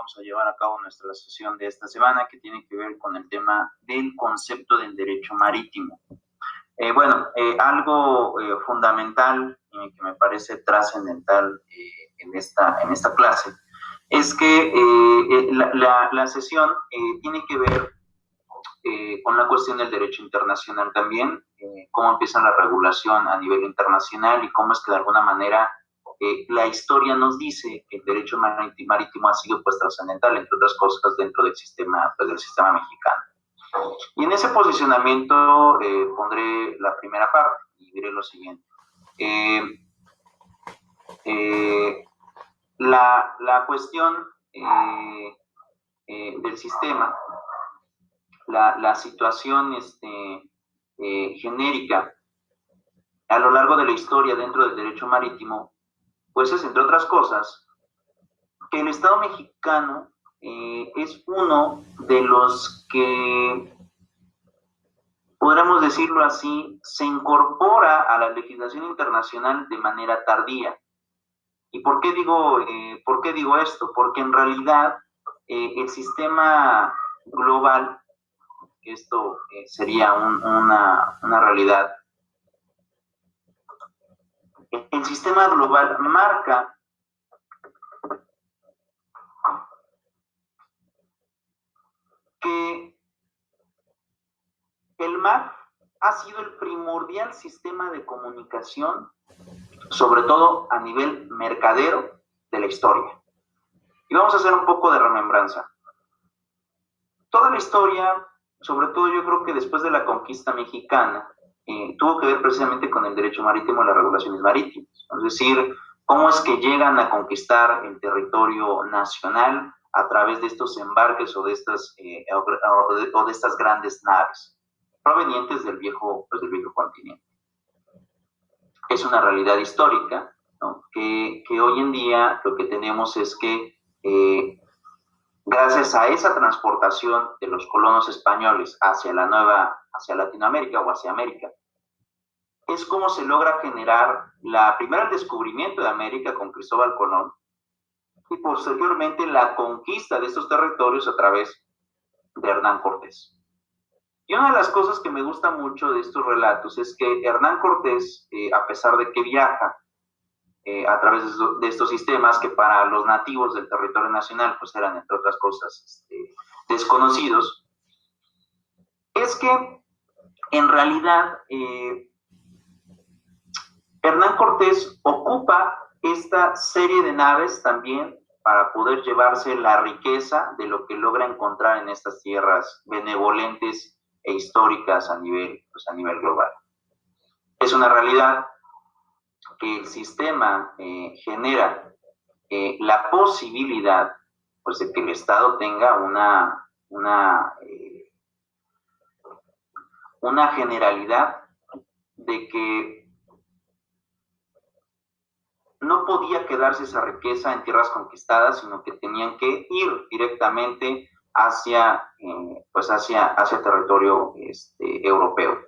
vamos a llevar a cabo nuestra sesión de esta semana, que tiene que ver con el tema del concepto del derecho marítimo. Algo fundamental que me parece trascendental en esta clase es que la sesión tiene que ver con la cuestión del derecho internacional también, cómo empieza la regulación a nivel internacional y cómo es que de alguna manera la historia nos dice que el derecho marítimo ha sido pues trascendental, entre otras cosas, dentro del sistema mexicano. Y en ese posicionamiento pondré la primera parte y diré lo siguiente. La cuestión del sistema, la situación genérica a lo largo de la historia dentro del derecho marítimo, pues es, entre otras cosas, que el Estado mexicano es uno de los que, podríamos decirlo así, se incorpora a la legislación internacional de manera tardía. ¿Y por qué digo esto? Porque en realidad el sistema global, esto sería una realidad, el sistema global marca que el mar ha sido el primordial sistema de comunicación, sobre todo a nivel mercadero, de la historia. Y vamos a hacer un poco de remembranza. Toda la historia, sobre todo yo creo que después de la conquista mexicana, tuvo que ver precisamente con el derecho marítimo y las regulaciones marítimas. Es decir, cómo es que llegan a conquistar el territorio nacional a través de estos embarques o de estas grandes naves provenientes del viejo continente. Es una realidad histórica, ¿no? que hoy en día lo que tenemos es que gracias a esa transportación de los colonos españoles hacia Latinoamérica o hacia América, es como se logra generar primero el descubrimiento de América con Cristóbal Colón y posteriormente la conquista de estos territorios a través de Hernán Cortés. Y una de las cosas que me gusta mucho de estos relatos es que Hernán Cortés, a pesar de que viaja a través de estos sistemas que para los nativos del territorio nacional pues eran, entre otras cosas, desconocidos, es que en realidad Hernán Cortés ocupa esta serie de naves también para poder llevarse la riqueza de lo que logra encontrar en estas tierras benevolentes e históricas a nivel global. Es una realidad que el sistema genera la posibilidad pues, de que el Estado tenga una generalidad de que no podía quedarse esa riqueza en tierras conquistadas, sino que tenían que ir directamente hacia territorio europeo.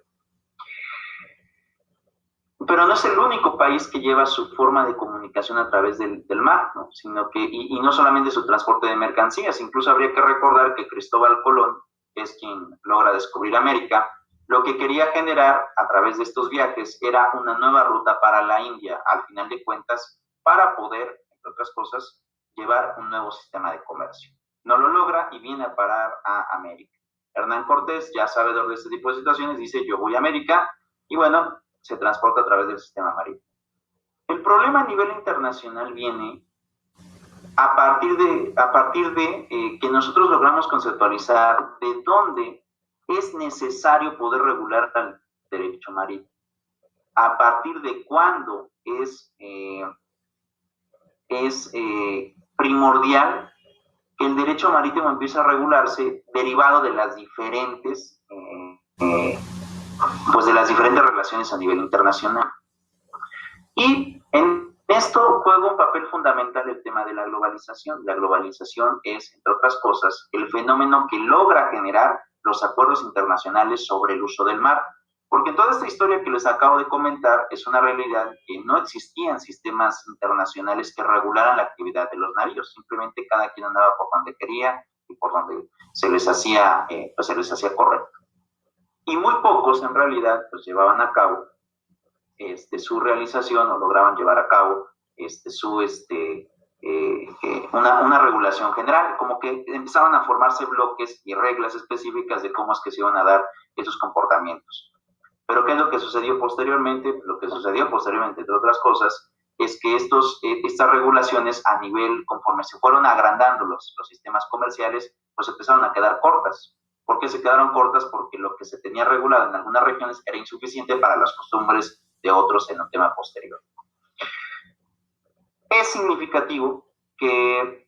Pero no es el único país que lleva su forma de comunicación a través del mar, ¿no? Sino que, y no solamente su transporte de mercancías, incluso habría que recordar que Cristóbal Colón, que es quien logra descubrir América, lo que quería generar a través de estos viajes era una nueva ruta para la India, al final de cuentas, para poder, entre otras cosas, llevar un nuevo sistema de comercio. No lo logra y viene a parar a América. Hernán Cortés, ya sabedor de este tipo de situaciones, dice yo voy a América y bueno, se transporta a través del sistema marítimo. El problema a nivel internacional viene a partir de que nosotros logramos conceptualizar de dónde es necesario poder regular el derecho marítimo. A partir de cuándo es primordial que el derecho marítimo empiece a regularse derivado de las diferentes relaciones a nivel internacional. Y en esto juega un papel fundamental el tema de la globalización. La globalización es, entre otras cosas, el fenómeno que logra generar los acuerdos internacionales sobre el uso del mar. Porque toda esta historia que les acabo de comentar es una realidad que no existían sistemas internacionales que regularan la actividad de los navíos. Simplemente cada quien andaba por donde quería y por donde se les hacía correcto. Y muy pocos en realidad pues llevaban a cabo su realización o lograban llevar a cabo una regulación general, como que empezaban a formarse bloques y reglas específicas de cómo es que se iban a dar esos comportamientos. Pero ¿qué es lo que sucedió posteriormente? Lo que sucedió posteriormente, entre otras cosas, es que estas regulaciones a nivel, conforme se fueron agrandando los sistemas comerciales, pues empezaron a quedar cortas. ¿Por qué se quedaron cortas? Porque lo que se tenía regulado en algunas regiones era insuficiente para las costumbres de otros en un tema posterior. Es significativo que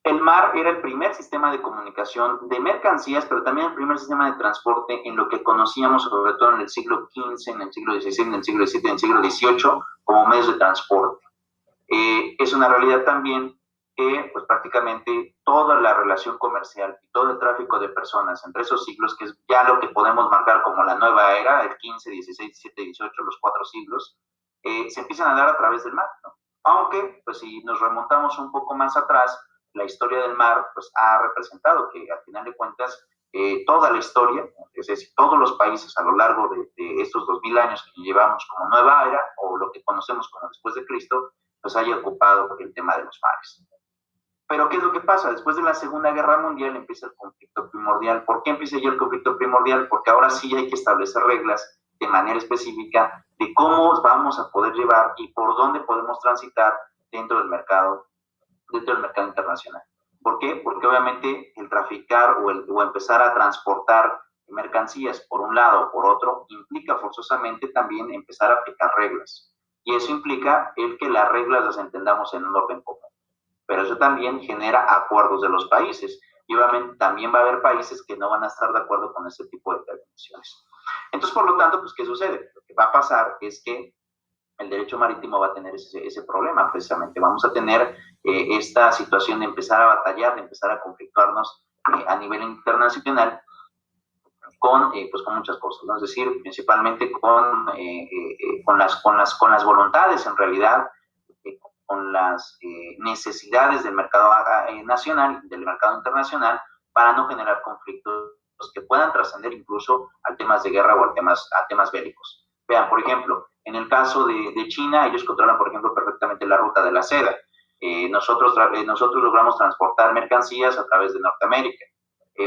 el mar era el primer sistema de comunicación de mercancías, pero también el primer sistema de transporte en lo que conocíamos, sobre todo en el siglo XV, en el siglo XVI, en el siglo XVII, en el siglo XVIII, como medios de transporte. Es una realidad también que pues, prácticamente toda la relación comercial y todo el tráfico de personas entre esos siglos, que es ya lo que podemos marcar como la nueva era, el XV, XVI, XVII, XVIII, los 4 siglos, se empiezan a dar a través del mar, ¿no? Aunque, pues si nos remontamos un poco más atrás, la historia del mar pues, ha representado que al final de cuentas toda la historia, es decir, todos los países a lo largo de estos 2000 años que llevamos como nueva era, o lo que conocemos como después de Cristo, pues haya ocupado el tema de los mares. Pero ¿qué es lo que pasa? Después de la Segunda Guerra Mundial empieza el conflicto primordial. ¿Por qué empieza ya el conflicto primordial? Porque ahora sí hay que establecer reglas de manera específica de cómo vamos a poder llevar y por dónde podemos transitar dentro del mercado internacional. ¿Por qué? Porque obviamente el traficar o empezar a transportar mercancías por un lado o por otro implica forzosamente también empezar a aplicar reglas. Y eso implica el que las reglas las entendamos en un orden común. Pero eso también genera acuerdos de los países. Y obviamente también va a haber países que no van a estar de acuerdo con este tipo de definiciones. Entonces, por lo tanto, pues, ¿qué sucede? Lo que va a pasar es que el derecho marítimo va a tener ese problema, precisamente. Vamos a tener esta situación de empezar a batallar, de empezar a conflictuarnos a nivel internacional con muchas cosas, ¿no? Es decir, principalmente con las voluntades, en realidad, con las necesidades del mercado nacional, del mercado internacional, para no generar conflictos que puedan trascender incluso a temas de guerra o a temas bélicos. Vean, por ejemplo, en el caso de China, ellos controlan, por ejemplo, perfectamente la ruta de la seda. Nosotros logramos transportar mercancías a través de Norteamérica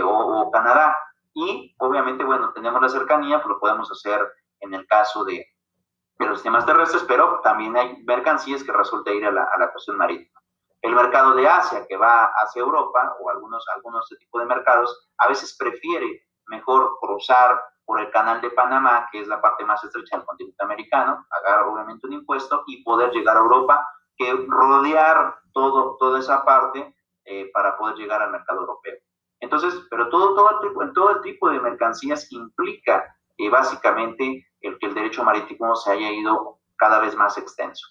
o Canadá. Y, obviamente, bueno, tenemos la cercanía, pues lo podemos hacer en el caso de los sistemas terrestres, pero también hay mercancías que resulta ir a la cuestión marítima. El mercado de Asia, que va hacia Europa, o algunos de este tipo de mercados, a veces prefiere mejor cruzar por el canal de Panamá, que es la parte más estrecha del continente americano, pagar obviamente un impuesto y poder llegar a Europa, que rodear toda esa parte para poder llegar al mercado europeo. Entonces, pero todo el tipo de mercancías implica básicamente el que el derecho marítimo se haya ido cada vez más extenso.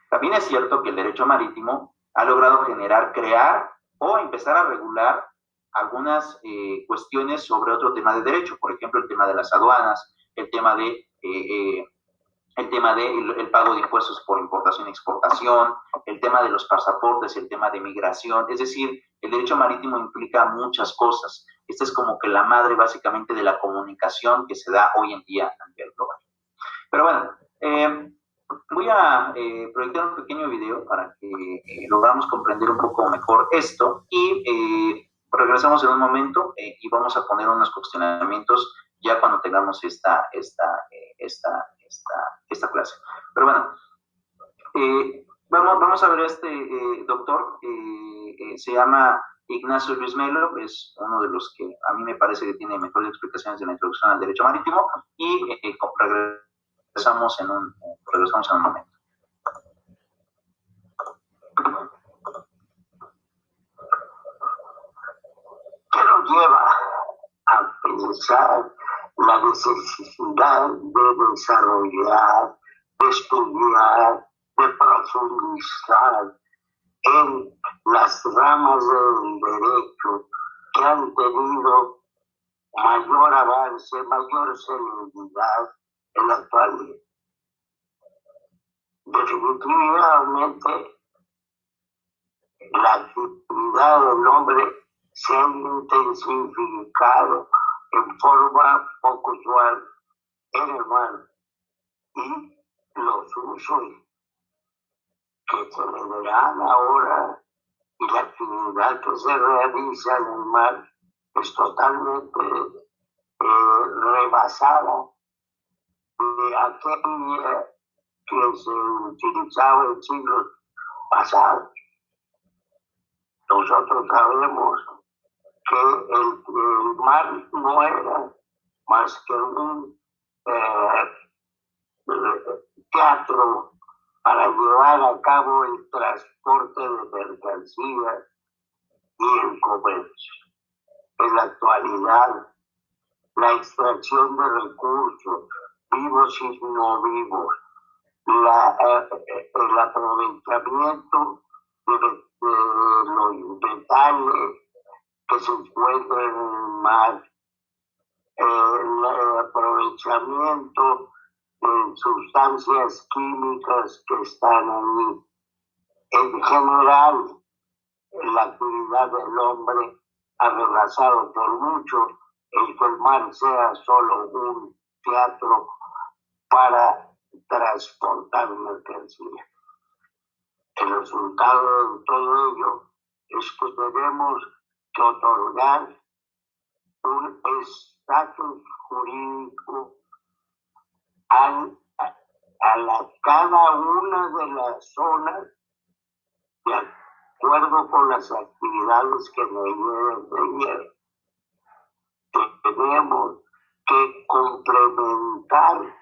También es cierto que el derecho marítimo ha logrado crear o empezar a regular algunas cuestiones sobre otro tema de derecho, por ejemplo, el tema de las aduanas, el tema de el pago de impuestos por importación y exportación, el tema de los pasaportes, el tema de migración. Es decir, el derecho marítimo implica muchas cosas. Esta es como que la madre básicamente de la comunicación que se da hoy en día a nivel global. Pero bueno, voy a proyectar un pequeño video para que logramos comprender un poco mejor esto y regresamos en un momento y vamos a poner unos cuestionamientos ya cuando tengamos esta clase. Pero bueno, vamos a ver este doctor, se llama Ignacio Luis Melo, es uno de los que a mí me parece que tiene mejores explicaciones de la introducción al derecho marítimo y regresamos en un momento. ¿Qué nos lleva a pensar la necesidad de desarrollar, de estudiar, de profundizar en las ramas del derecho que han tenido mayor avance, mayor celeridad en la actualidad. Definitivamente, la actividad del hombre se ha intensificado en forma poco usual en el mar, y los usos que se le dan ahora y la actividad que se realiza en el mar es totalmente rebasada de aquella que se utilizaba en siglos pasados. Nosotros sabemos que el mar no era más que un teatro para llevar a cabo el transporte de mercancías y el comercio. En la actualidad, la extracción de recursos, vivos y no vivos, el aprovechamiento de los metales que se encuentran en el mar, el aprovechamiento de sustancias químicas que están ahí. En general, la actividad del hombre ha rebasado por mucho el que el mar sea solo un teatro para transportar mercancía. El resultado de todo ello es que tenemos que otorgar un estatus jurídico a cada una de las zonas de acuerdo con las actividades que requieren. Tenemos que complementar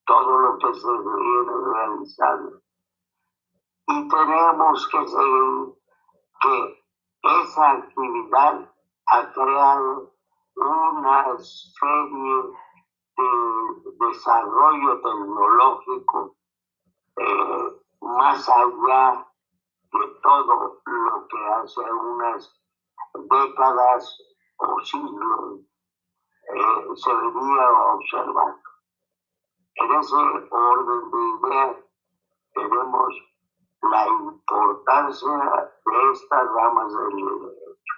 todo lo que se viene realizando. Y tenemos que seguir que esa actividad ha creado una serie de desarrollo tecnológico más allá de todo lo que hace unas décadas o siglos se venía observando. En ese orden de ideas tenemos la importancia de estas ramas del derecho.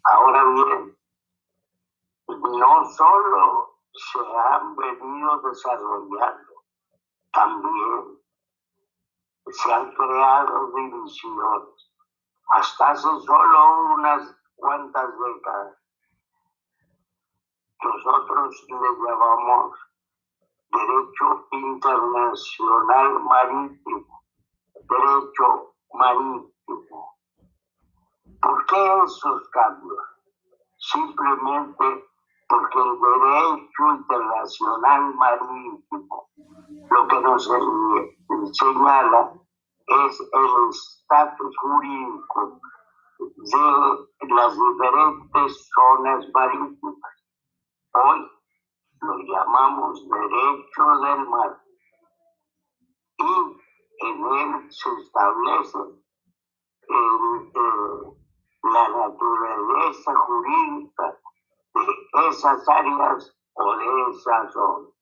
Ahora bien, no solo se han venido desarrollando, también se han creado divisiones. Hasta hace solo unas cuantas décadas, nosotros le llamamos derecho internacional marítimo, derecho marítimo. ¿Por qué esos cambios? Simplemente porque el derecho internacional marítimo lo que nos señala es el estatus jurídico de las diferentes zonas marítimas. Hoy lo llamamos derecho del mar, y en él se establece la naturaleza jurídica de esas áreas o de esas zonas,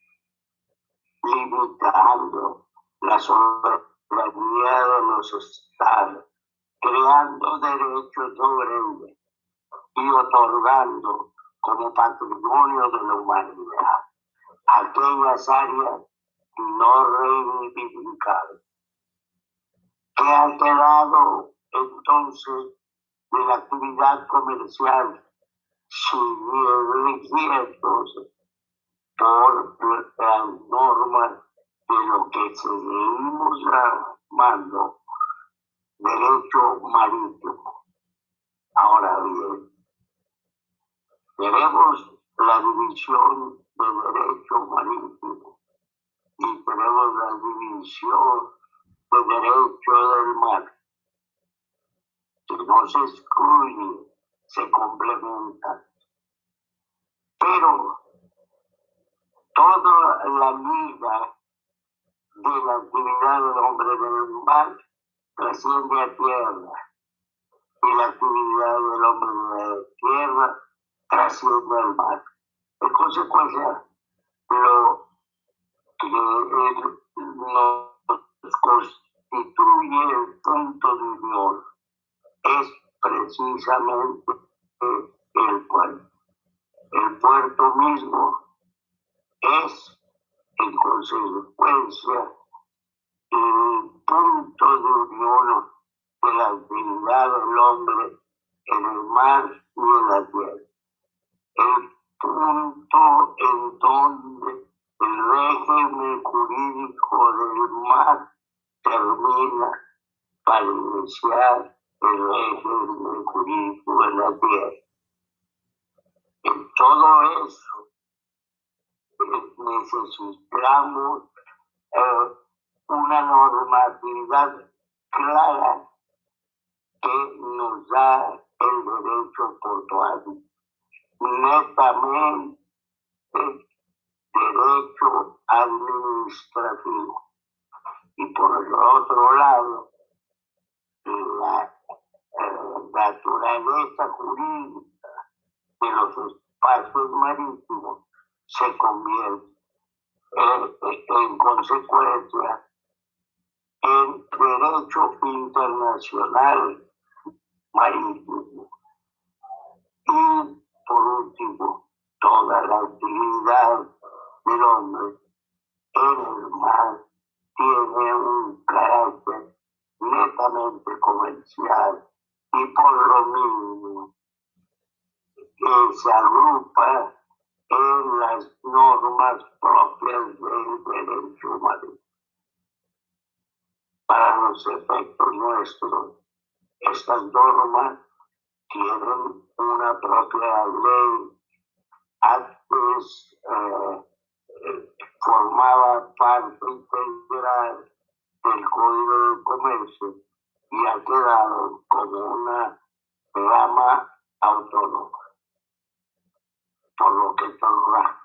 limitando la soberanía de los estados, creando derechos sobre ellos y otorgando como patrimonio de la humanidad aquellas áreas no reivindicadas. ¿Qué ha quedado entonces de la actividad comercial rigiéndose por las normas de lo que seguimos llamando derecho marítimo? Ahora bien, tenemos la división de derecho marítimo y tenemos la división de derecho del mar, que no se excluye, se complementa. Pero toda la liga de la actividad del hombre en el mar trasciende a tierra, y la actividad del hombre en la tierra trasciende al mar. En consecuencia, lo que nos constituye el punto de unión es precisamente el puerto. El puerto mismo es, en consecuencia, el punto de unión de la actividad del hombre en el mar y en la tierra. El punto en donde el régimen jurídico del mar termina para iniciar el régimen jurídico de la tierra. En todo eso necesitamos una normatividad clara que nos da el derecho portuario, netamente derecho administrativo. Y por el otro lado, la naturaleza jurídica de los espacios marítimos se convierte en consecuencia en derecho internacional marítimo. Y por último, toda la actividad del hombre en el mar tiene un carácter netamente comercial y por lo mismo se agrupa en las normas propias del derecho marítimo. Para los efectos nuestros, estas normas tienen una propia ley. Antes formaba parte integral del Código de Comercio y ha quedado como una rama autónoma. Por lo que toca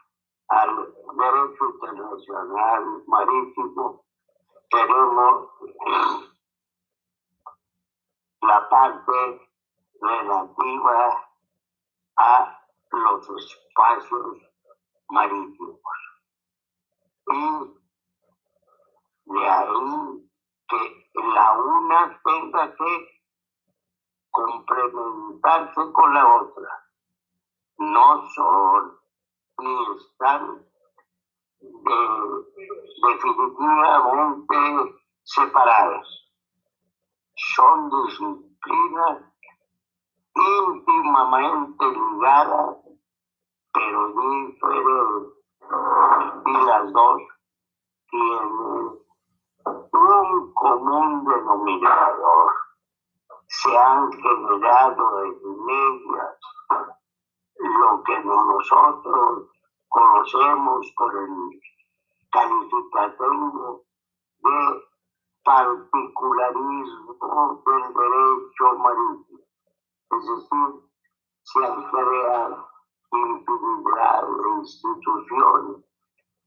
al derecho internacional marítimo, tenemos la parte relativa a los espacios marítimos. Y de ahí que la una tenga que complementarse con la otra. No son ni están definitivamente separadas. Son disciplinas íntimamente ligadas, pero diferentes. Y las dos tienen un común denominador. Se han generado en ellas lo que nosotros conocemos con el calificativo de particularismo del derecho marítimo. Es decir, se han creado infinidad de instituciones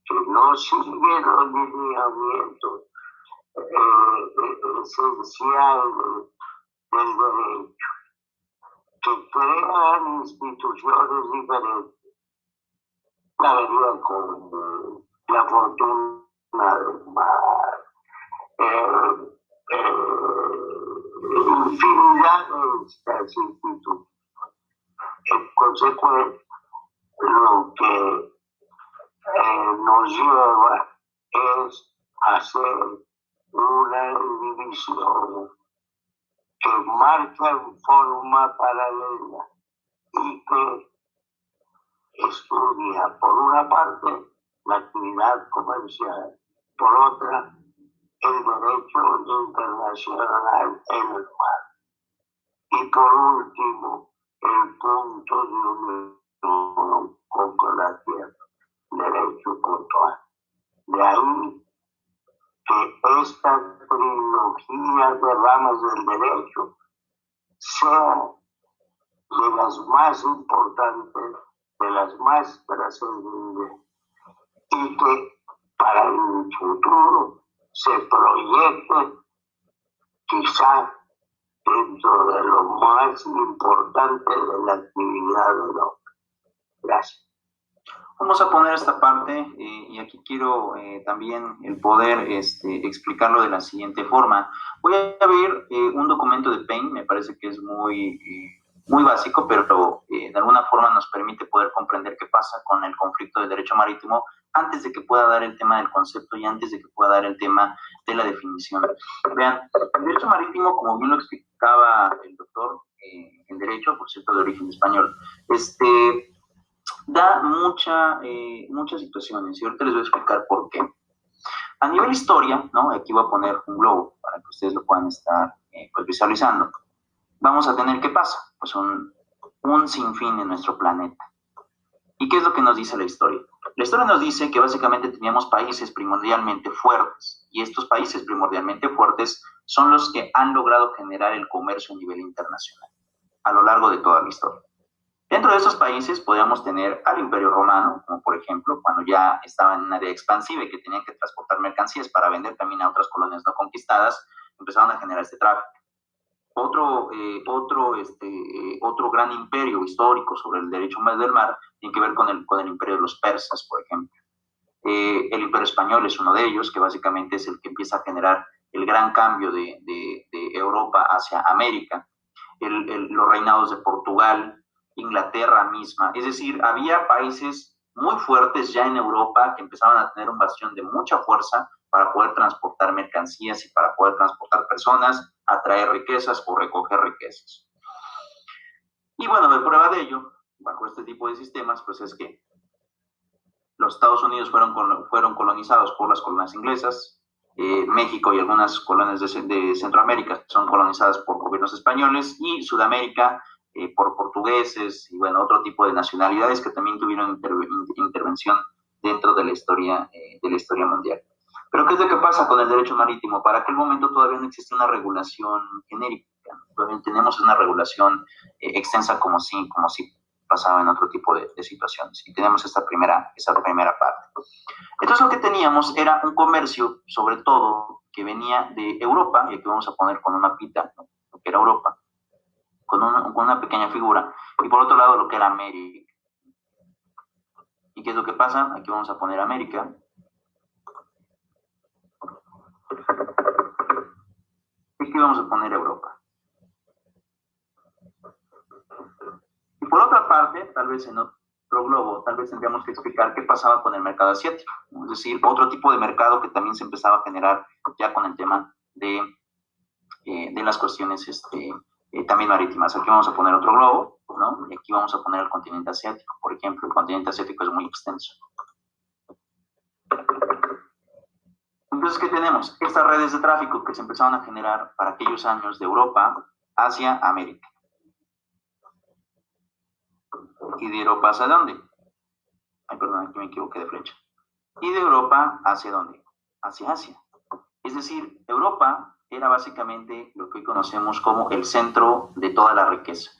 que no siguen los lineamientos esenciales del derecho, que crean instituciones diferentes. La vida común, la fortuna del mar, infinidad de estas instituciones. En consecuencia, lo que nos lleva es hacer una división que marca en forma paralela y que estudia, por una parte, la actividad comercial, por otra, el derecho internacional en el mar. Y por último, el punto de unión con la tierra, derecho portuario. De ahí que esta trilogía de ramas del derecho sea de las más importantes, de las más trascendentes, y que para el futuro se proyecte quizá dentro de lo más importante de la actividad del hombre. Gracias. Vamos a poner esta parte y aquí quiero también el poder explicarlo de la siguiente forma. Voy a ver un documento de Payne, me parece que es muy básico, pero de alguna forma nos permite poder comprender qué pasa con el conflicto del derecho marítimo antes de que pueda dar el tema del concepto y antes de que pueda dar el tema de la definición. Vean, el derecho marítimo, como bien lo explicaba el doctor en Derecho, por cierto, de origen español, da muchas situaciones y ahorita les voy a explicar por qué. A nivel historia, ¿no? Aquí voy a poner un globo para que ustedes lo puedan estar pues visualizando. Vamos a tener, ¿qué pasa? Pues un sinfín en nuestro planeta. ¿Y qué es lo que nos dice la historia? La historia nos dice que básicamente teníamos países primordialmente fuertes y estos países primordialmente fuertes son los que han logrado generar el comercio a nivel internacional a lo largo de toda la historia. Dentro de esos países podíamos tener al Imperio Romano, como por ejemplo, cuando ya estaba en una área expansiva y que tenían que transportar mercancías para vender también a otras colonias no conquistadas, empezaron a generar este tráfico. Otro gran imperio histórico sobre el derecho del mar tiene que ver con el imperio de los persas, por ejemplo. El imperio español es uno de ellos, que básicamente es el que empieza a generar el gran cambio de Europa hacia América. Los reinados de Portugal, Inglaterra misma, es decir, había países muy fuertes ya en Europa que empezaban a tener un bastión de mucha fuerza para poder transportar mercancías y para poder transportar personas, atraer riquezas o recoger riquezas. Y bueno, de prueba de ello, bajo este tipo de sistemas, pues es que los Estados Unidos fueron colonizados por las colonias inglesas, México y algunas colonias de Centroamérica son colonizadas por gobiernos españoles y Sudamérica por portugueses y bueno, otro tipo de nacionalidades que también tuvieron intervención dentro de la historia mundial. Pero ¿qué es lo que pasa con el derecho marítimo? Para aquel momento todavía no existe una regulación genérica, todavía tenemos una regulación extensa como si pasaba en otro tipo de situaciones. Y tenemos esa primera parte. Entonces lo que teníamos era un comercio, sobre todo, que venía de Europa, y aquí vamos a poner con una mapita, ¿no? Lo que era Europa, con una pequeña figura, y por otro lado lo que era América. ¿Y qué es lo que pasa? Aquí vamos a poner América. Y aquí vamos a poner Europa. Y por otra parte, tal vez en otro globo, tal vez tendríamos que explicar qué pasaba con el mercado asiático, ¿no? Es decir, otro tipo de mercado que también se empezaba a generar ya con el tema de las cuestiones también marítimas. Aquí vamos a poner otro globo, ¿no? Y aquí vamos a poner el continente asiático. Por ejemplo, el continente asiático es muy extenso. Entonces, ¿qué tenemos? Estas redes de tráfico que se empezaron a generar para aquellos años de Europa hacia América. ¿Y de Europa hacia dónde? Ay, perdón, aquí me equivoqué de flecha. ¿Y de Europa hacia dónde? Hacia Asia. Es decir, Europa era básicamente lo que hoy conocemos como el centro de toda la riqueza.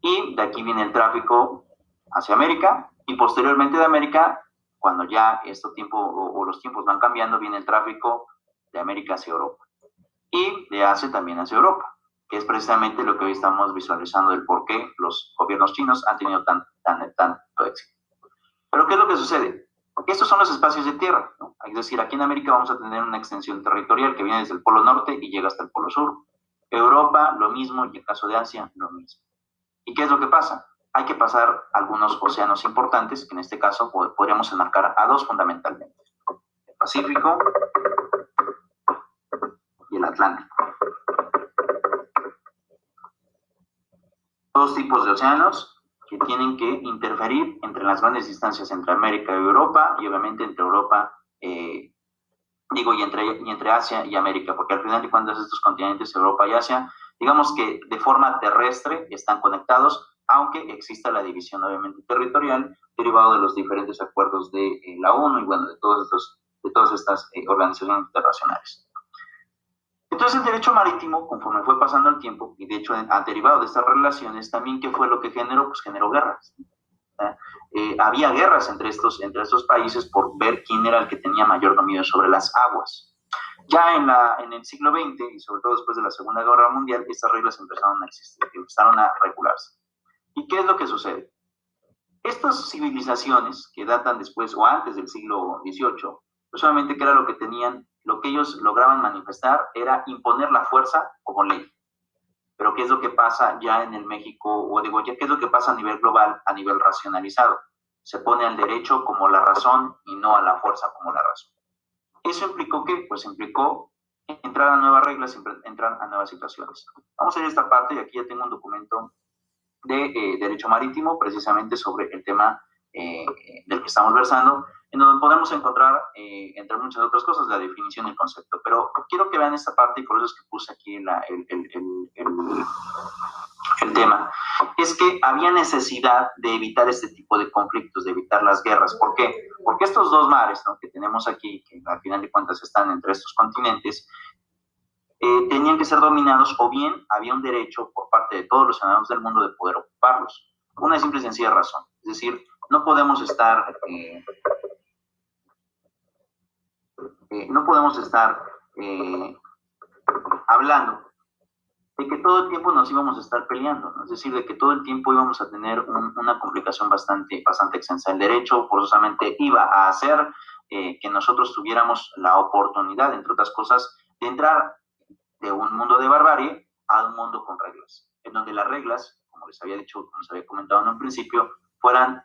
Y de aquí viene el tráfico hacia América y posteriormente de América, cuando ya los tiempos van cambiando, viene el tráfico de América hacia Europa. Y de Asia también hacia Europa, que es precisamente lo que hoy estamos visualizando del por qué los gobiernos chinos han tenido tanto éxito. Pero ¿qué es lo que sucede? Estos son los espacios de tierra, ¿no? Es decir, aquí en América vamos a tener una extensión territorial que viene desde el Polo Norte y llega hasta el Polo Sur. Europa, lo mismo, y en el caso de Asia, lo mismo. ¿Y qué es lo que pasa? Hay que pasar algunos océanos importantes, que en este caso podríamos enmarcar a dos fundamentalmente. El Pacífico y el Atlántico. Dos tipos de océanos que tienen que interferir entre las grandes distancias entre América y Europa, y obviamente entre Europa, y entre Asia y América, porque al final de cuentas estos continentes, Europa y Asia, digamos que de forma terrestre están conectados, aunque exista la división obviamente territorial, derivado de los diferentes acuerdos de la ONU y bueno, de todas estas organizaciones internacionales. Entonces el derecho marítimo, conforme fue pasando el tiempo, y de hecho derivado de estas relaciones, también ¿qué fue lo que generó? Pues generó guerras. Había guerras entre estos países por ver quién era el que tenía mayor dominio sobre las aguas. Ya en el siglo XX, y sobre todo después de la Segunda Guerra Mundial, estas reglas empezaron a existir, empezaron a regularse. ¿Y qué es lo que sucede? Estas civilizaciones que datan después o antes del siglo XVIII, pues solamente que era lo que tenían, lo que ellos lograban manifestar era imponer la fuerza como ley. Pero ¿qué es lo que pasa ya en el México, o digo, ya qué es lo que pasa a nivel global, a nivel racionalizado? Se pone al derecho como la razón y no a la fuerza como la razón. ¿Eso implicó qué? Pues implicó entrar a nuevas reglas, entrar a nuevas situaciones. Vamos a ir a esta parte y aquí ya tengo un documento de derecho marítimo, precisamente sobre el tema del que estamos versando, en donde podemos encontrar, entre muchas otras cosas, la definición y el concepto. Pero quiero que vean esta parte y por eso es que puse aquí el tema. Es que había necesidad de evitar este tipo de conflictos, de evitar las guerras. ¿Por qué? Porque estos dos mares, ¿no?, que tenemos aquí, que al final de cuentas están entre estos continentes, tenían que ser dominados, o bien había un derecho por parte de todos los ciudadanos del mundo de poder ocuparlos. Una simple y sencilla razón. Es decir, no podemos estar hablando de que todo el tiempo nos íbamos a estar peleando, ¿no? Es decir, de que todo el tiempo íbamos a tener una complicación bastante extensa. El derecho forzosamente iba a hacer que nosotros tuviéramos la oportunidad, entre otras cosas, de entrar de un mundo de barbarie a un mundo con reglas, en donde las reglas, como les había dicho, como les había comentado en un principio, fueran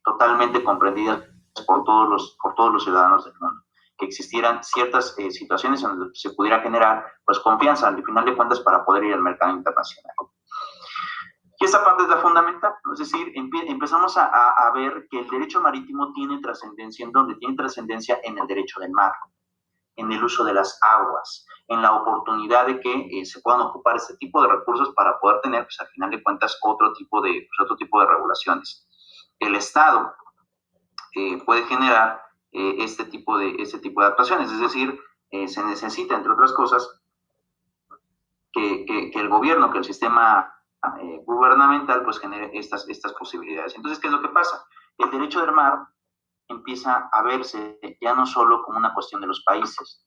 totalmente comprendidas por todos los ciudadanos del mundo, que existieran ciertas situaciones en donde se pudiera generar pues confianza, al final de cuentas, para poder ir al mercado internacional. Y esa parte es la fundamental, ¿no? Es decir, empezamos a ver que el derecho marítimo tiene trascendencia, en donde tiene trascendencia en el derecho del mar, en el uso de las aguas, en la oportunidad de que se puedan ocupar este tipo de recursos para poder tener, pues al final de cuentas, otro tipo de regulaciones. El Estado puede generar este tipo de actuaciones, es decir, se necesita, entre otras cosas, que el gobierno, que el sistema gubernamental, pues genere estas posibilidades. Entonces, ¿qué es lo que pasa? El derecho del mar empieza a verse ya no solo como una cuestión de los países,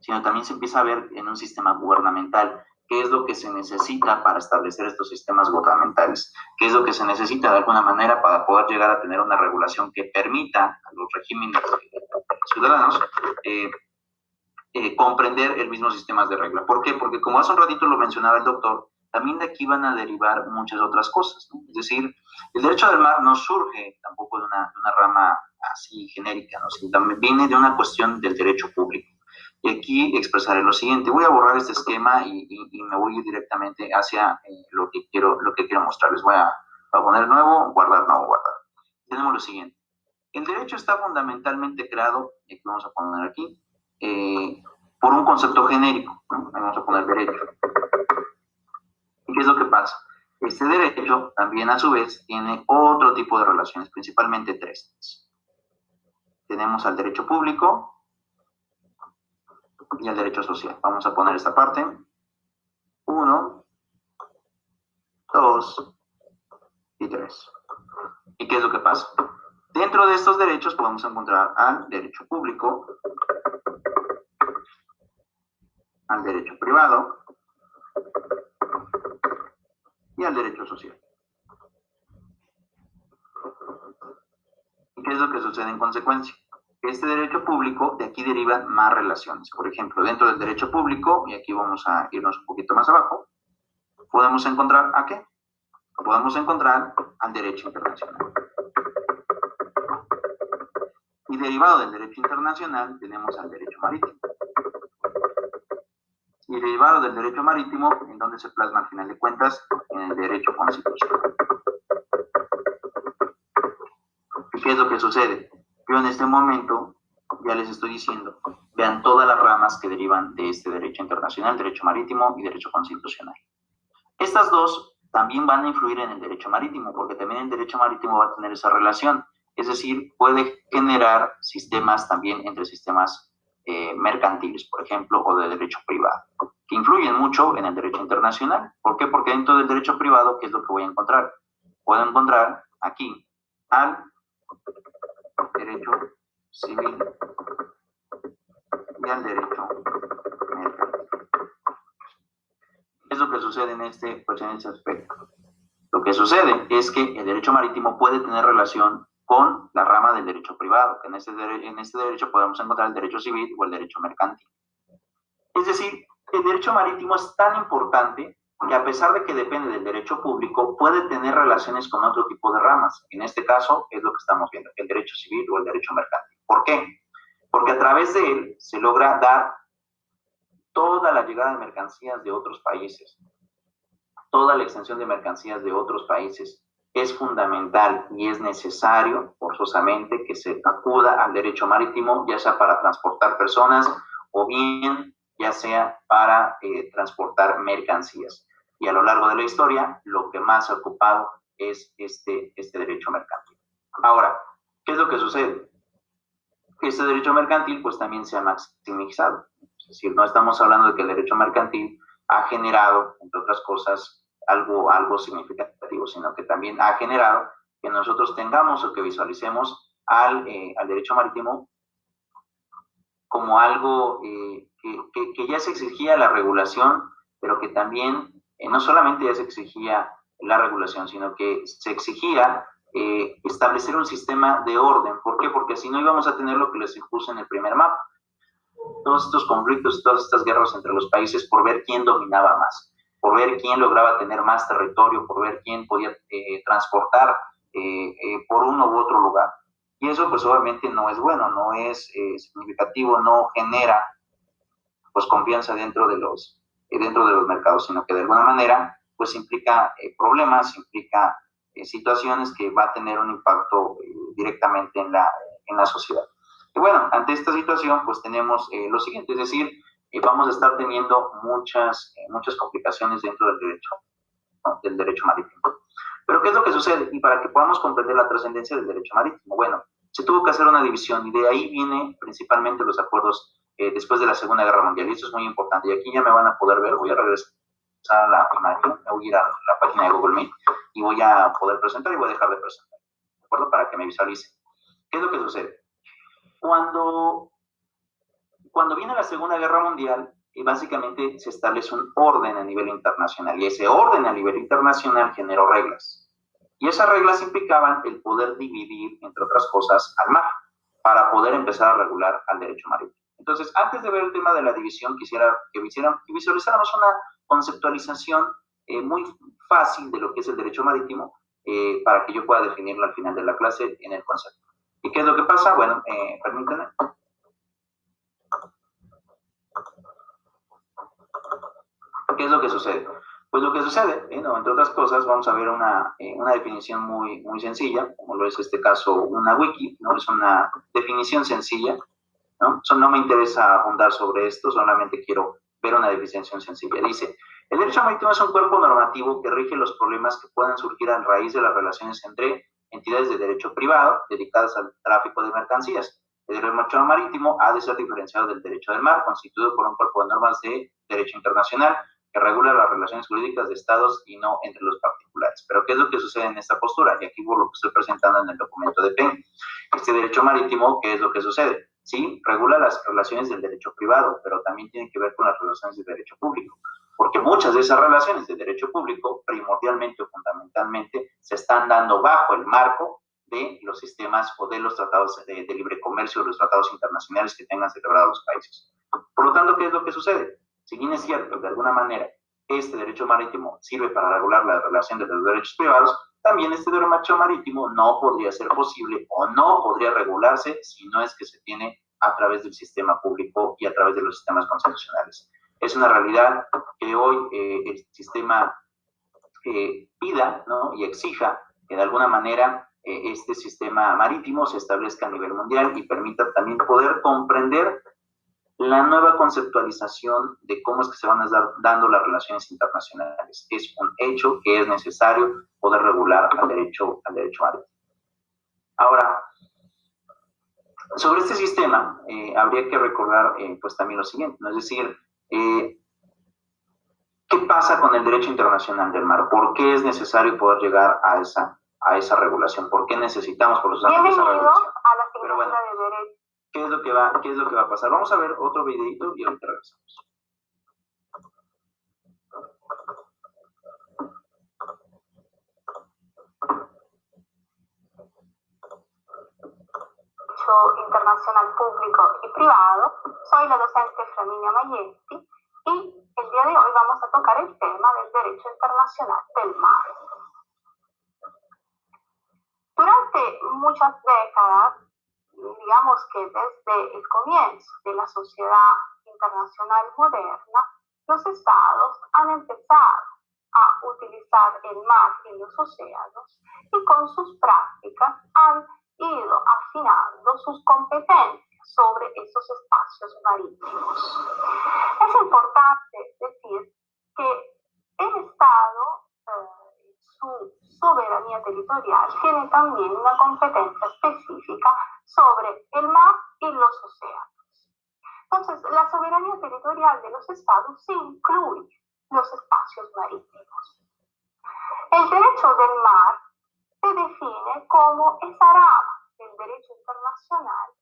sino también se empieza a ver en un sistema gubernamental. ¿Qué es lo que se necesita para establecer estos sistemas gubernamentales? ¿Qué es lo que se necesita de alguna manera para poder llegar a tener una regulación que permita a los regímenes ciudadanos comprender el mismo sistema de regla? ¿Por qué? Porque como hace un ratito lo mencionaba el doctor, también de aquí van a derivar muchas otras cosas, ¿no? Es decir, el derecho del mar no surge tampoco de una rama así genérica, ¿no?, sino también viene de una cuestión del derecho público. Y aquí expresaré lo siguiente. Voy a borrar este esquema y me voy directamente hacia lo que quiero mostrarles. Voy a poner nuevo, guardar, nuevo, guardar. Tenemos lo siguiente. El derecho está fundamentalmente creado, y aquí vamos a poner aquí, por un concepto genérico, ¿no? Vamos a poner derecho. ¿Y qué es lo que pasa? Este derecho también a su vez tiene otro tipo de relaciones, principalmente tres. Tenemos al derecho público y al derecho social. Vamos a poner esta parte. 1, 2 y 3. ¿Y qué es lo que pasa? Dentro de estos derechos podemos encontrar al derecho público, al derecho privado y al derecho social. ¿Y qué es lo que sucede en consecuencia? Este derecho público, de aquí derivan más relaciones. Por ejemplo, dentro del derecho público, y aquí vamos a irnos un poquito más abajo, podemos encontrar ¿a qué? Podemos encontrar al derecho internacional. Y derivado del derecho internacional tenemos al derecho marítimo. Y derivado del derecho marítimo, en donde se plasma al final de cuentas en el derecho constitucional. ¿Y qué es lo que sucede? Yo en este momento ya les estoy diciendo, vean todas las ramas que derivan de este derecho internacional, derecho marítimo y derecho constitucional. Estas dos también van a influir en el derecho marítimo, porque también el derecho marítimo va a tener esa relación. Es decir, puede generar sistemas también entre sistemas mercantiles, por ejemplo, o de derecho privado, que influyen mucho en el derecho internacional. ¿Por qué? Porque dentro del derecho privado, ¿qué es lo que voy a encontrar? Puedo encontrar aquí al derecho civil y al derecho mercantil. ¿Qué es lo que sucede en este aspecto? Lo que sucede es que el derecho marítimo puede tener relación con la rama del derecho privado, que en este derecho podemos encontrar el derecho civil o el derecho mercantil. Es decir, el derecho marítimo es tan importante que a pesar de que depende del derecho público, puede tener relaciones con otro tipo de ramas. En este caso es lo que estamos viendo, el derecho civil o el derecho mercantil. ¿Por qué? Porque a través de él se logra dar toda la llegada de mercancías de otros países, toda la extensión de mercancías de otros países. Es fundamental y es necesario, forzosamente, que se acuda al derecho marítimo, ya sea para transportar personas o bien ya sea para transportar mercancías. Y a lo largo de la historia, lo que más ha ocupado es este derecho mercantil. Ahora, ¿qué es lo que sucede? Este derecho mercantil pues también se ha maximizado. Es decir, no estamos hablando de que el derecho mercantil ha generado, entre otras cosas, algo significativo, sino que también ha generado que nosotros tengamos o que visualicemos al derecho marítimo como algo que ya se exigía la regulación, pero que también no solamente ya se exigía la regulación, sino que se exigía establecer un sistema de orden. ¿Por qué? Porque si no íbamos a tener lo que les impuse en el primer mapa. Todos estos conflictos, todas estas guerras entre los países por ver quién dominaba más, por ver quién lograba tener más territorio, por ver quién podía transportar por uno u otro lugar. Y eso pues obviamente no es bueno, no es significativo, no genera pues confianza dentro de los mercados, sino que de alguna manera pues implica problemas, implica situaciones que va a tener un impacto directamente en la sociedad. Y bueno, ante esta situación pues tenemos lo siguiente, es decir, vamos a estar teniendo muchas complicaciones dentro del derecho, ¿no? Del derecho marítimo. Pero ¿qué es lo que sucede? Y para que podamos comprender la trascendencia del derecho marítimo, bueno, se tuvo que hacer una división y de ahí vienen principalmente los acuerdos después de la Segunda Guerra Mundial. Y esto es muy importante. Y aquí ya me van a poder ver, voy a regresar a la imagen, voy a ir a la página de Google Meet y voy a poder presentar y voy a dejar de presentar, ¿de acuerdo? Para que me visualicen. ¿Qué es lo que sucede? Cuando viene la Segunda Guerra Mundial, básicamente se establece un orden a nivel internacional y ese orden a nivel internacional generó reglas. Y esas reglas implicaban el poder dividir, entre otras cosas, al mar para poder empezar a regular al derecho marítimo. Entonces, antes de ver el tema de la división, quisiera que visualizáramos una conceptualización muy fácil de lo que es el derecho marítimo para que yo pueda definirlo al final de la clase en el concepto. ¿Y qué es lo que pasa? Bueno, permítanme. ¿Qué es lo que sucede? Pues lo que sucede, ¿no? Entre otras cosas, vamos a ver una definición muy sencilla, como lo es este caso una wiki, ¿no? Es una definición sencilla, ¿no? No me interesa abundar sobre esto, solamente quiero ver una definición sencilla. Dice, el derecho marítimo es un cuerpo normativo que rige los problemas que puedan surgir a raíz de las relaciones entre entidades de derecho privado dedicadas al tráfico de mercancías. El derecho marítimo ha de ser diferenciado del derecho del mar, constituido por un cuerpo de normas de derecho internacional que regula las relaciones jurídicas de estados y no entre los particulares. Pero ¿qué es lo que sucede en esta postura? Y aquí por lo que estoy presentando en el documento de Penn. Este derecho marítimo, ¿qué es lo que sucede? Sí, regula las relaciones del derecho privado, pero también tiene que ver con las relaciones del derecho público, porque muchas de esas relaciones del derecho público, primordialmente o fundamentalmente, se están dando bajo el marco de los sistemas o de los tratados de libre comercio o los tratados internacionales que tengan celebrados los países. Por lo tanto, ¿qué es lo que sucede? Si bien es cierto, de alguna manera, este derecho marítimo sirve para regular la relación de los derechos privados, también este derecho marítimo no podría ser posible o no podría regularse si no es que se tiene a través del sistema público y a través de los sistemas constitucionales. Es una realidad que hoy el sistema pida, ¿no? Y exija que de alguna manera este sistema marítimo se establezca a nivel mundial y permita también poder comprender la nueva conceptualización de cómo es que se van a estar dando las relaciones internacionales. Es un hecho que es necesario poder regular al derecho marítimo. Ahora, sobre este sistema habría que recordar pues también lo siguiente, ¿no? Es decir, ¿qué pasa con el derecho internacional del mar? ¿Por qué es necesario poder llegar a esa regulación? ¿Por qué necesitamos forzosamente esa regulación? Pero bueno, ¿qué es lo que va a pasar? Vamos a ver otro videito y ahorita regresamos. Derecho Internacional Público y Privado. Soy la docente Flaminia Maietti y el día de hoy vamos a tocar el tema del Derecho Internacional del Mar. Durante muchas décadas, digamos que desde el comienzo de la sociedad internacional moderna, los estados han empezado a utilizar el mar y los océanos y con sus prácticas han ido afinando sus competencias sobre esos espacios marítimos. Es importante decir que el Estado, su soberanía territorial, tiene también una competencia específica sobre el mar y los océanos. Entonces, la soberanía territorial de los estados sí incluye los espacios marítimos. El derecho del mar se define como esa rama del derecho internacional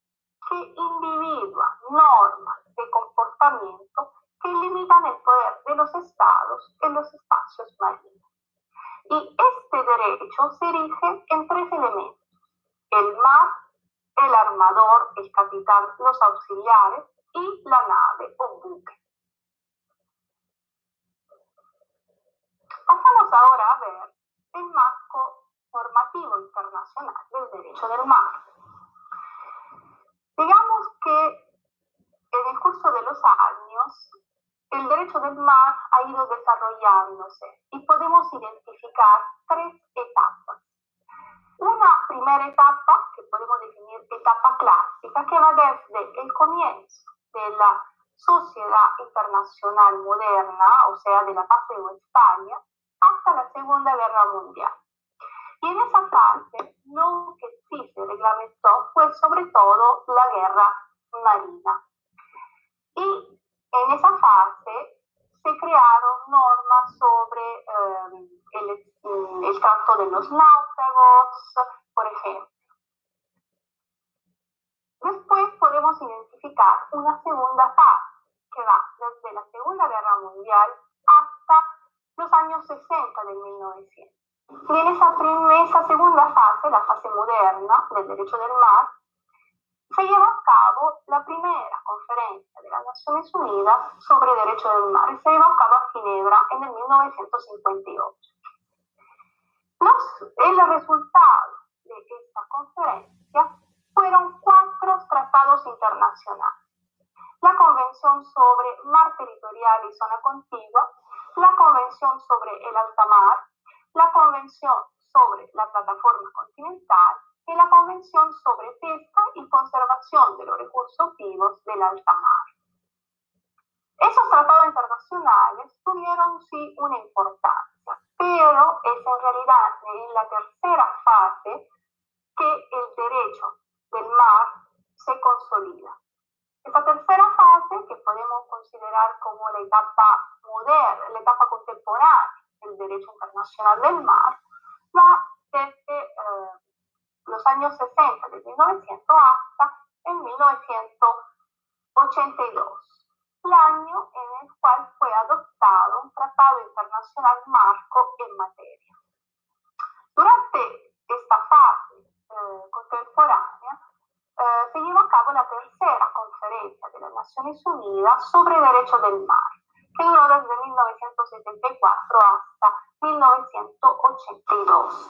que individua normas de comportamiento que limitan el poder de los estados en los espacios marinos. Y este derecho se erige en tres elementos: el mar, el armador, el capitán, los auxiliares y la nave o buque. Pasamos ahora a ver el marco normativo internacional del derecho del mar. Digamos que en el curso de los años, el derecho del mar ha ido desarrollándose y podemos identificar tres etapas. Una primera etapa, que podemos definir etapa clásica, que va desde el comienzo de la sociedad internacional moderna, o sea, de la paz de Westfalia, hasta la Segunda Guerra Mundial. Y en esa fase, lo que sí se reglamentó fue sobre todo la guerra marina. Y en esa fase se crearon normas sobre el trato de los náufragos, por ejemplo. Después podemos identificar una segunda fase que va desde la Segunda Guerra Mundial hasta los años 60 del 1900. Y en esa segunda fase, la fase moderna del derecho del mar, se lleva a cabo la primera conferencia de las Naciones Unidas sobre derecho del mar y se lleva a cabo a Ginebra en el 1958. El resultado de esta conferencia fueron 4 tratados internacionales: la Convención sobre Mar Territorial y Zona Contigua, la Convención sobre el Alta Mar, la Convención sobre la Plataforma Continental y la Convención sobre Pesca y Conservación de los Recursos Vivos del Alta Mar. Esos tratados internacionales tuvieron sí una importancia, pero es en realidad en la tercera fase que el derecho del mar se consolida. Esta tercera fase, que podemos considerar como la etapa moderna, la etapa contemporánea del derecho internacional del mar, va desde los años 60 de 1900 hasta el 1982, el año en el cual fue adoptado un tratado internacional marco en materia. Durante esta fase contemporánea se llevó a cabo la tercera conferencia de las Naciones Unidas sobre derecho del mar, que duró desde 1974 hasta 1982.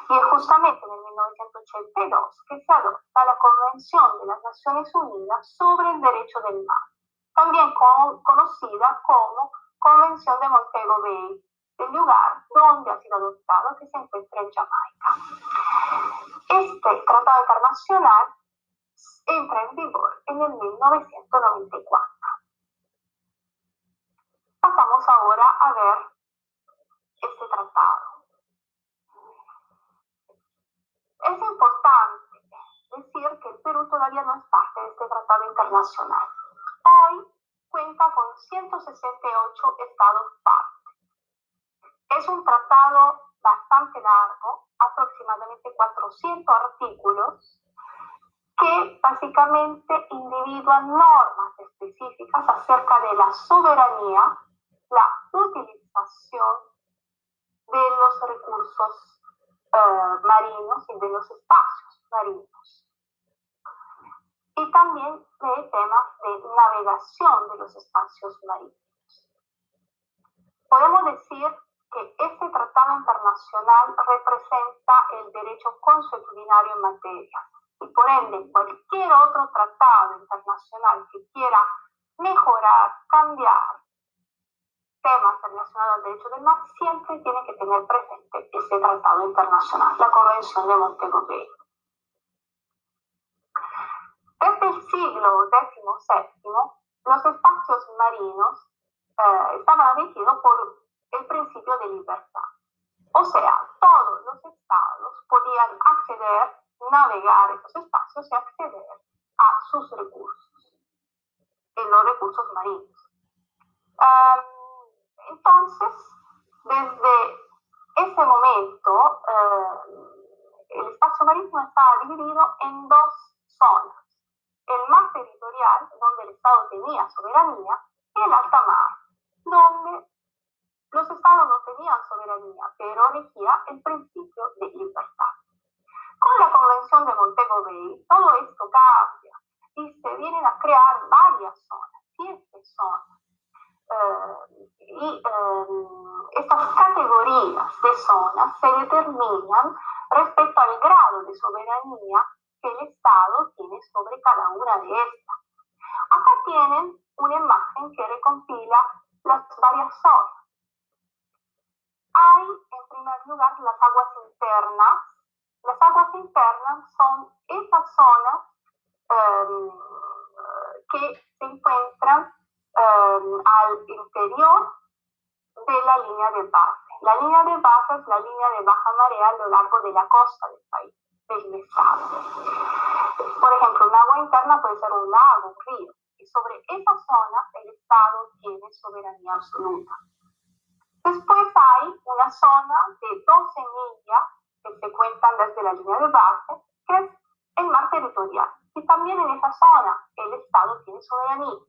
Y es justamente en el 1982 que se adopta la Convención de las Naciones Unidas sobre el derecho del mar, también conocida como Convención de Montego Bay, el lugar donde ha sido adoptado, que se encuentra en Jamaica. Este tratado internacional entra en vigor en el 1994. Pasamos ahora a ver este tratado. Es importante decir que el Perú todavía no es parte de este tratado internacional. Hoy cuenta con 168 estados partes. Es un tratado bastante largo, aproximadamente 400 artículos, que básicamente individuan normas específicas acerca de la soberanía, la utilización de los recursos marinos y de los espacios marinos. y también de temas de navegación de los espacios marítimos. Podemos decir que este tratado internacional representa el derecho consuetudinario en materia y por ende cualquier otro tratado internacional que quiera mejorar, cambiar temas relacionados al derecho del mar siempre tiene que tener presente este tratado internacional, la Convención de Montego Bay. Desde el siglo XVII, los espacios marinos estaban regidos por el principio de libertad. O sea, todos los estados podían acceder, navegar esos espacios y acceder a sus recursos, los recursos marinos. Entonces, desde ese momento, el espacio marítimo estaba dividido en dos zonas. El mar territorial, donde el Estado tenía soberanía, y el alta mar, donde los estados no tenían soberanía, pero regía el principio de libertad. Con la Convención de Montego Bay, todo esto cambia y se vienen a crear varias zonas, 7 zonas. Estas categorías de zonas se determinan respecto al grado de soberanía que el Estado tiene sobre cada una de estas. Acá tienen una imagen que recompila las varias zonas. Hay, en primer lugar, las aguas internas. Las aguas internas son esas zonas que se encuentran al interior de la línea de base. La línea de base es la línea de baja marea a lo largo de la costa del país, del estado. Por ejemplo, un agua interna puede ser un lago, un río, y sobre esa zona el Estado tiene soberanía absoluta. Después hay una zona de 12 millas que se cuentan desde la línea de base, que es el mar territorial. Y también en esa zona el Estado tiene soberanía.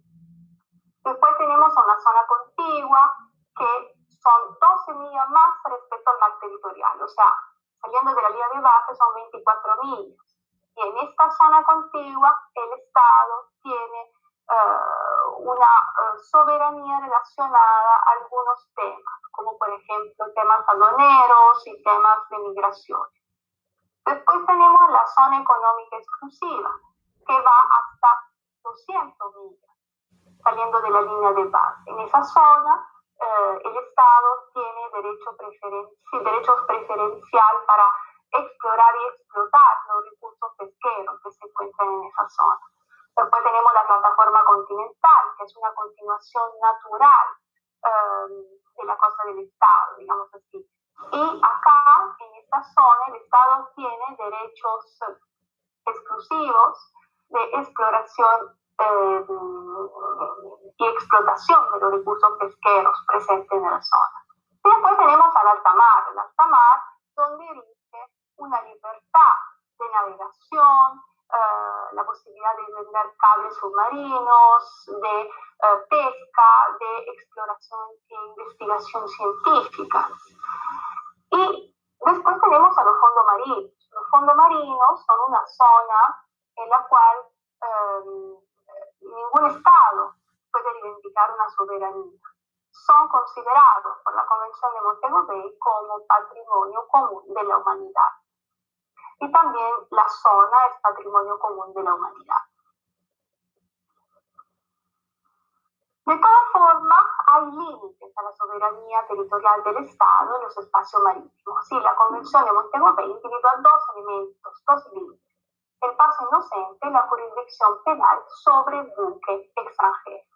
Después tenemos una zona contigua que son 12 millas más respecto al mar territorial. O sea, saliendo de la línea de base son 24 millas. Y en esta zona contigua el Estado tiene una soberanía relacionada a algunos temas, como por ejemplo temas aduaneros y temas de migración. Después tenemos la zona económica exclusiva, que va hasta 200 millas, saliendo de la línea de base. En esa zona el Estado tiene derechos preferenciales para explorar y explotar los recursos pesqueros que se encuentran en esa zona. Después tenemos la plataforma continental, que es una continuación natural de la costa del Estado, digamos así. Y acá, en esta zona, el Estado tiene derechos exclusivos de exploración y explotación de los recursos pesqueros presentes en la zona. Y después tenemos al alta mar, donde rige una libertad de navegación, la posibilidad de vender cables submarinos, de pesca, de exploración e investigación científica. Y después tenemos a los fondos marinos. Los fondos marinos son una zona en la cual ningún Estado puede reivindicar una soberanía. Son considerados por la Convención de Montego Bay como patrimonio común de la humanidad. Y también la zona es patrimonio común de la humanidad. De todas formas, hay límites a la soberanía territorial del Estado en los espacios marítimos. Sí, la Convención de Montego Bay individua dos elementos, dos límites: el paso inocente y la jurisdicción penal sobre buque extranjero.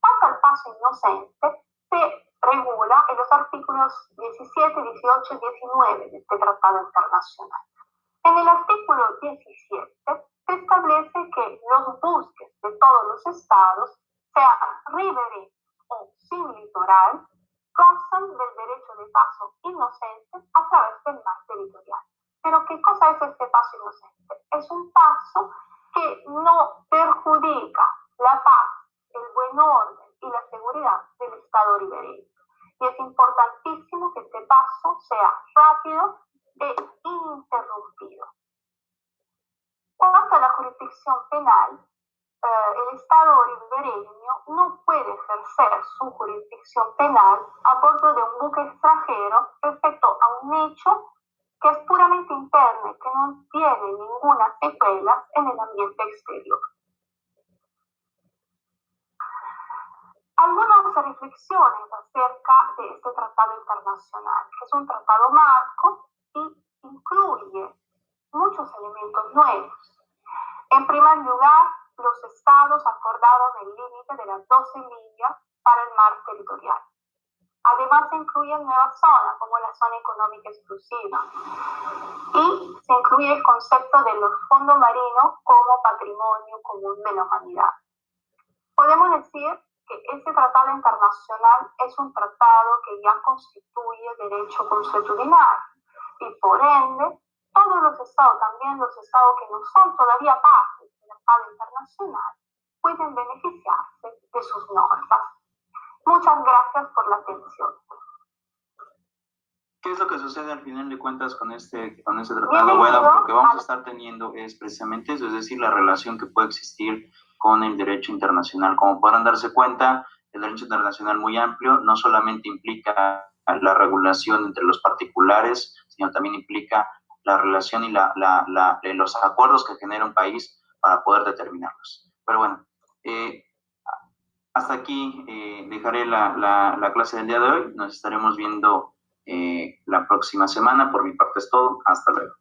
Tanto el paso inocente se regula en los artículos 17, 18 y 19 de este tratado internacional. En el artículo 17 se establece que los buques de todos los estados, sean ribereños o sin litoral, gozan del derecho de paso inocente a través del mar territorial. Pero ¿qué cosa es este paso inocente? Es un paso que no perjudica la paz, el buen orden y la seguridad del estado ribereño. Y es importantísimo que este paso sea rápido e ininterrumpido. Cuanto a la jurisdicción penal, Estado ribereño no puede ejercer su jurisdicción penal a bordo de un buque extranjero respecto a un hecho que es puramente interno y que no tiene ninguna secuela en el ambiente exterior. Algunas reflexiones acerca de este tratado internacional, que es un tratado marco y incluye muchos elementos nuevos. En primer lugar, los estados acordaron el límite de las 12 millas para el mar territorial. Además, se incluyen nuevas zonas, como la zona económica exclusiva, y se incluye el concepto de los fondos marinos como patrimonio común de la humanidad. Podemos decir que este tratado internacional es un tratado que ya constituye derecho consuetudinario y, por ende, todos los estados, también los estados que no son todavía parte del tratado internacional, pueden beneficiarse de sus normas. Muchas gracias por la atención. ¿Qué es lo que sucede al final de cuentas con este tratado? Bueno, lo que vamos a estar teniendo es precisamente eso, es decir, la relación que puede existir con el derecho internacional. Como podrán darse cuenta, el derecho internacional muy amplio, no solamente implica la regulación entre los particulares, sino también implica la relación y los acuerdos que genera un país para poder determinarlos. Pero bueno, hasta aquí dejaré la clase del día de hoy. Nos estaremos viendo la próxima semana. Por mi parte es todo. Hasta luego.